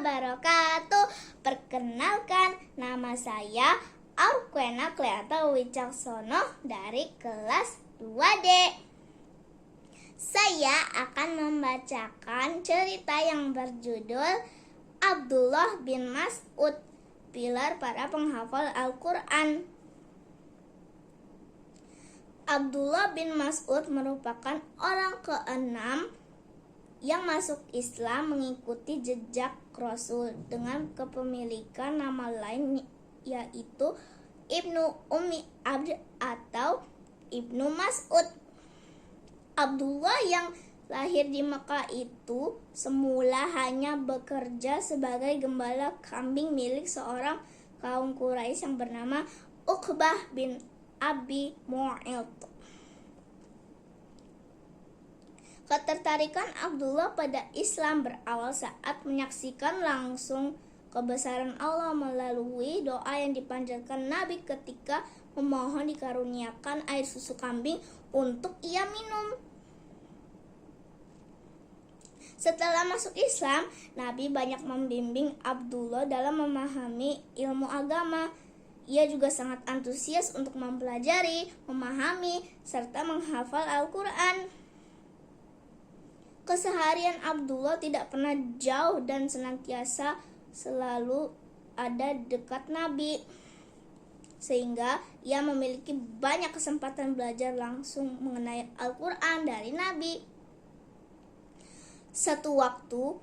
wabarakatuh. Perkenalkan, nama saya Arkwena Cleata Wicaksono dari kelas 2D. Saya akan membacakan cerita yang berjudul Abdullah bin Mas'ud, pilar para penghafal Al-Quran. Abdullah bin Mas'ud merupakan orang ke-6 yang masuk Islam mengikuti jejak Rasul dengan kepemilikan nama lain yaitu Ibnu Ummi Abd atau Ibnu Mas'ud. Abdullah yang lahir di Mekah itu semula hanya bekerja sebagai gembala kambing milik seorang kaum Quraisy yang bernama Uqbah bin Abi Mu'ayth. Ketertarikan Abdullah pada Islam berawal saat menyaksikan langsung kebesaran Allah melalui doa yang dipanjatkan Nabi ketika memohon dikaruniakan air susu kambing untuk ia minum. Setelah masuk Islam, Nabi banyak membimbing Abdullah dalam memahami ilmu agama. Ia juga sangat antusias untuk mempelajari, memahami, serta menghafal Al-Quran. Keseharian Abdullah tidak pernah jauh dan senantiasa selalu ada dekat Nabi, sehingga ia memiliki banyak kesempatan belajar langsung mengenai Al-Quran dari Nabi. Satu waktu,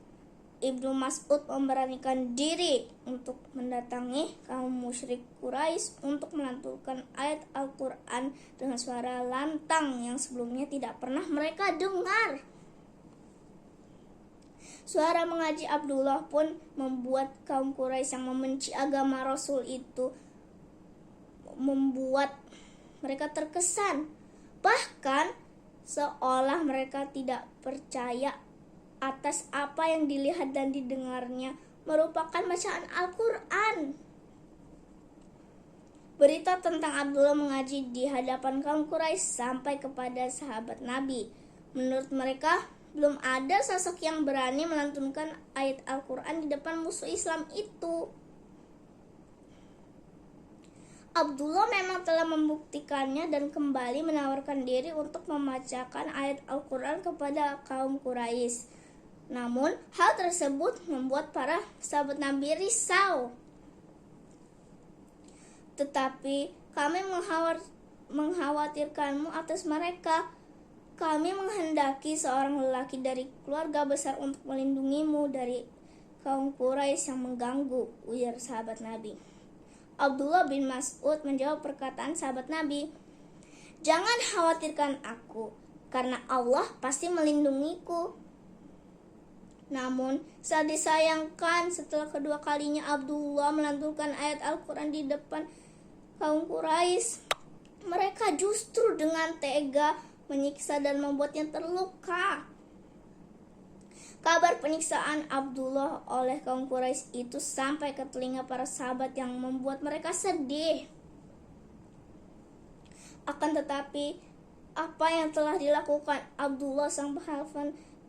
Ibnu Mas'ud memberanikan diri untuk mendatangi kaum musyrik Quraisy untuk melantulkan ayat Al-Quran dengan suara lantang yang sebelumnya tidak pernah mereka dengar. Suara mengaji Abdullah pun membuat kaum Quraisy yang membenci agama Rasul itu membuat mereka terkesan. Bahkan seolah mereka tidak percaya atas apa yang dilihat dan didengarnya merupakan bacaan Al-Quran. Berita tentang Abdullah mengaji di hadapan kaum Quraisy sampai kepada sahabat Nabi. Menurut mereka, belum ada sosok yang berani melantunkan ayat Al-Quran di depan musuh Islam itu. Abdullah memang telah membuktikannya dan kembali menawarkan diri untuk membacakan ayat Al-Quran kepada kaum Quraisy. Namun, hal tersebut membuat para sahabat Nabi risau. Tetapi kami mengkhawatirkanmu atas mereka. Kami menghendaki seorang lelaki dari keluarga besar untuk melindungimu dari kaum Quraisy yang mengganggu, ujar sahabat Nabi. Abdullah bin Mas'ud menjawab perkataan sahabat Nabi, "Jangan khawatirkan aku, karena Allah pasti melindungiku." Namun, saat disayangkan setelah kedua kalinya Abdullah melantunkan ayat Al-Quran di depan kaum Quraisy, mereka justru dengan tega menyiksa dan membuatnya terluka. Kabar penyiksaan Abdullah oleh kaum Quraisy itu sampai ke telinga para sahabat yang membuat mereka sedih. Akan tetapi, apa yang telah dilakukan Abdullah sang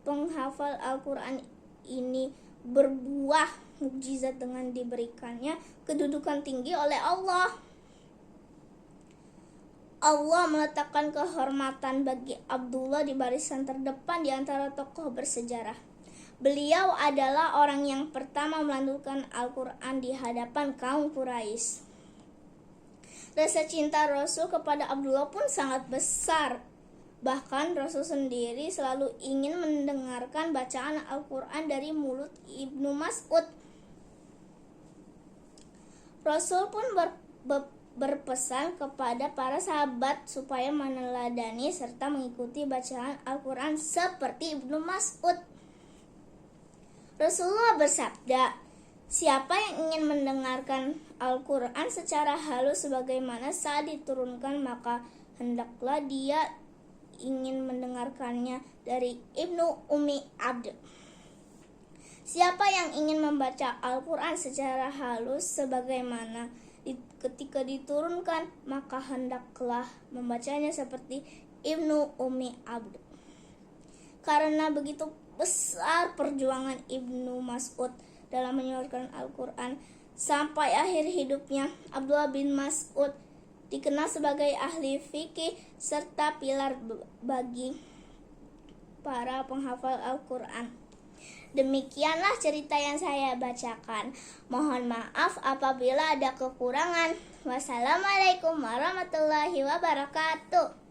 penghafal Al-Quran ini berbuah mukjizat dengan diberikannya kedudukan tinggi oleh Allah. Allah meletakkan kehormatan bagi Abdullah di barisan terdepan di antara tokoh bersejarah. Beliau adalah orang yang pertama melantunkan Al-Quran di hadapan kaum Quraisy. Rasa cinta Rasul kepada Abdullah pun sangat besar. Bahkan Rasul sendiri selalu ingin mendengarkan bacaan Al-Quran dari mulut Ibnu Mas'ud. Rasul pun berpesan kepada para sahabat supaya meneladani serta mengikuti bacaan Al-Quran seperti Ibnu Mas'ud. Rasulullah bersabda, "Siapa yang ingin mendengarkan Al-Quran secara halus sebagaimana saat diturunkan, maka hendaklah dia ingin mendengarkannya dari Ibnu Ummi Abd. Siapa yang ingin membaca Al-Quran secara halus sebagaimana ketika diturunkan, maka hendaklah membacanya seperti Ibnu Ummi Abd." Karena begitu besar perjuangan Ibnu Mas'ud dalam menyeluruhkan Al-Quran. Sampai akhir hidupnya, Abdullah bin Mas'ud dikenal sebagai ahli fikih serta pilar bagi para penghafal Al-Quran. Demikianlah cerita yang saya bacakan. Mohon maaf apabila ada kekurangan. Wassalamualaikum warahmatullahi wabarakatuh.